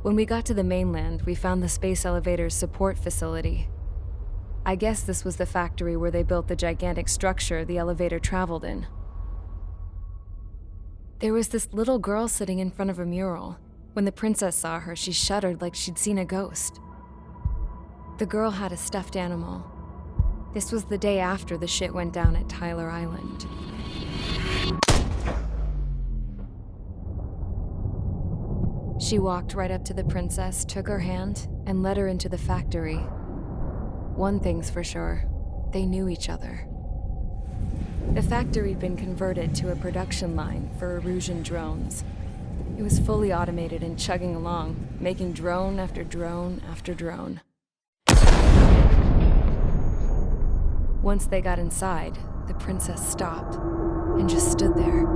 When we got to the mainland, we found the space elevator's support facility. I guess this was the factory where they built the gigantic structure the elevator traveled in. There was this little girl sitting in front of a mural. When the princess saw her, she shuddered like she'd seen a ghost. The girl had a stuffed animal. This was the day after the shit went down at Tyler Island. She walked right up to the princess, took her hand, and led her into the factory. One thing's for sure, they knew each other. The factory'd been converted to a production line for Erusian drones. It was fully automated and chugging along, making drone after drone after drone. Once they got inside, the princess stopped and just stood there.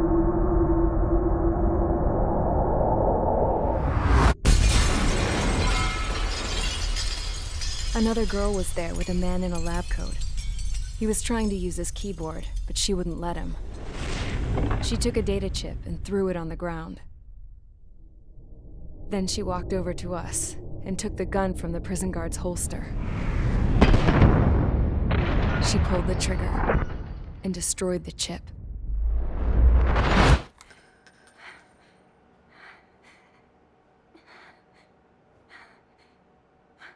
Another girl was there with a man in a lab coat. He was trying to use his keyboard, but she wouldn't let him. She took a data chip and threw it on the ground. Then she walked over to us and took the gun from the prison guard's holster. She pulled the trigger and destroyed the chip.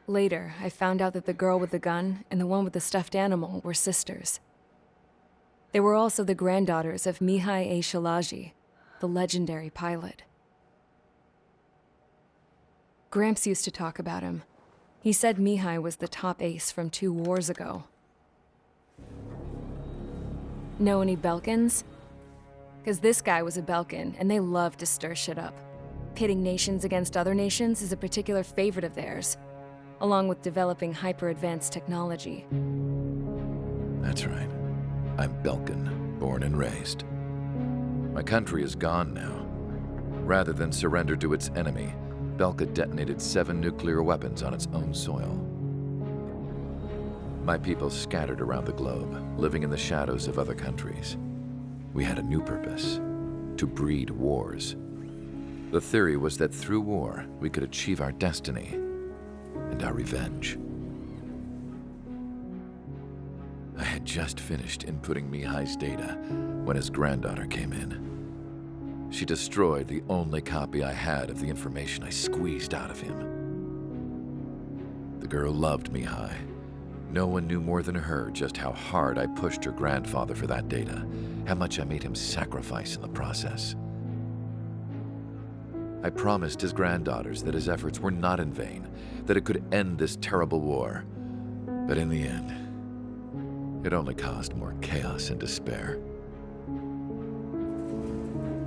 Later, I found out that the girl with the gun and the one with the stuffed animal were sisters. They were also the granddaughters of Mihai A. Shalaji, the legendary pilot. Gramps used to talk about him. He said Mihai was the top ace from 2 wars ago. Know any Belkans? Because this guy was a Belkan, and they love to stir shit up. Pitting nations against other nations is a particular favorite of theirs, along with developing hyper-advanced technology. That's right. I'm Belkan, born and raised. My country is gone now. Rather than surrender to its enemy, Belka detonated 7 nuclear weapons on its own soil. My people scattered around the globe, living in the shadows of other countries. We had a new purpose: to breed wars. The theory was that through war, we could achieve our destiny and our revenge. I had just finished inputting Mihai's data when his granddaughter came in. She destroyed the only copy I had of the information I squeezed out of him. The girl loved Mihai. No one knew more than her just how hard I pushed her grandfather for that data, how much I made him sacrifice in the process. I promised his granddaughters that his efforts were not in vain, that it could end this terrible war. But in the end, it only caused more chaos and despair.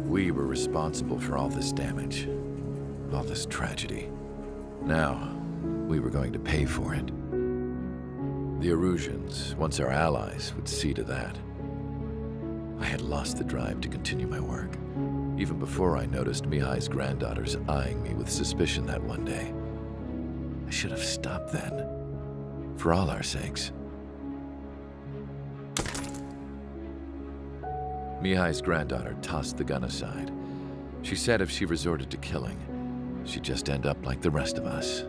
We were responsible for all this damage, all this tragedy. Now, we were going to pay for it. The Erusians, once our allies, would see to that. I had lost the drive to continue my work, even before I noticed Mihai's granddaughters eyeing me with suspicion that one day. I should have stopped then, for all our sakes. Mihai's granddaughter tossed the gun aside. She said if she resorted to killing, she'd just end up like the rest of us.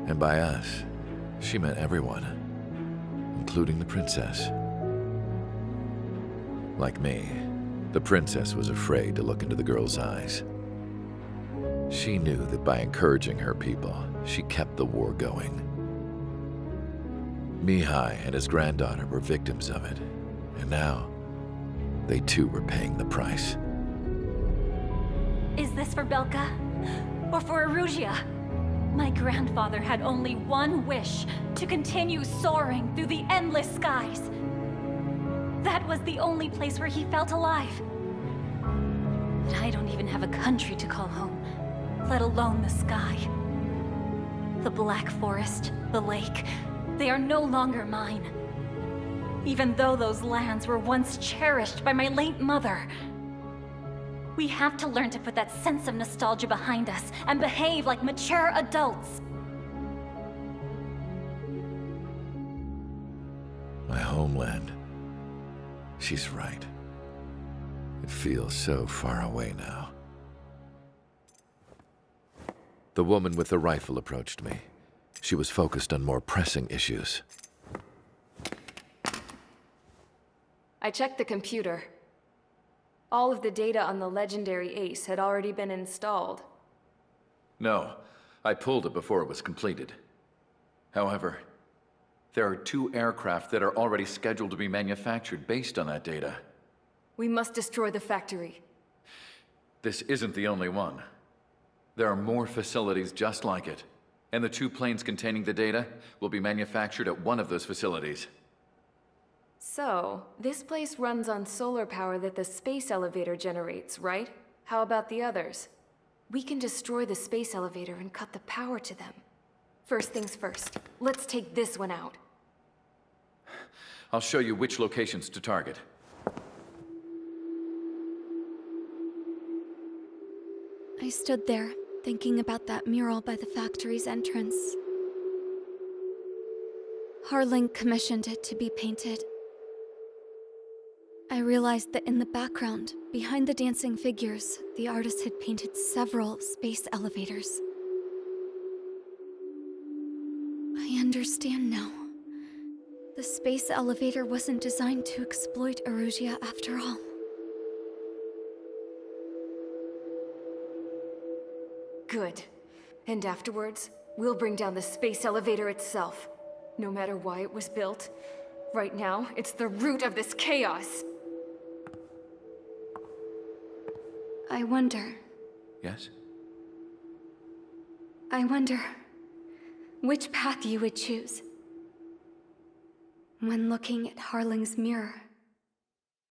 And by us, she meant everyone, including the princess. Like me, the princess was afraid to look into the girl's eyes. She knew that by encouraging her people, she kept the war going. Mihai and his granddaughter were victims of it, and now they too were paying the price. Is this for Belka? Or for Erusia? My grandfather had only one wish: to continue soaring through the endless skies. That was the only place where he felt alive. But I don't even have a country to call home, let alone the sky. The Black Forest, the lake, they are no longer mine. Even though those lands were once cherished by my late mother. We have to learn to put that sense of nostalgia behind us and behave like mature adults. My homeland. She's right. It feels so far away now. The woman with the rifle approached me. She was focused on more pressing issues. I checked the computer. All of the data on the legendary ace had already been installed. No, I pulled it before it was completed. However, there are 2 aircraft that are already scheduled to be manufactured based on that data. We must destroy the factory. This isn't the only one. There are more facilities just like it, and the 2 planes containing the data will be manufactured at one of those facilities. So, this place runs on solar power that the space elevator generates, right? How about the others? We can destroy the space elevator and cut the power to them. First things first, let's take this one out. I'll show you which locations to target. I stood there, thinking about that mural by the factory's entrance. Harling commissioned it to be painted. I realized that in the background, behind the dancing figures, the artist had painted several space elevators. I understand now. The space elevator wasn't designed to exploit Erusia after all. Good. And afterwards, we'll bring down the space elevator itself. No matter why it was built, right now, it's the root of this chaos. I wonder which path you would choose when looking at Harling's mirror.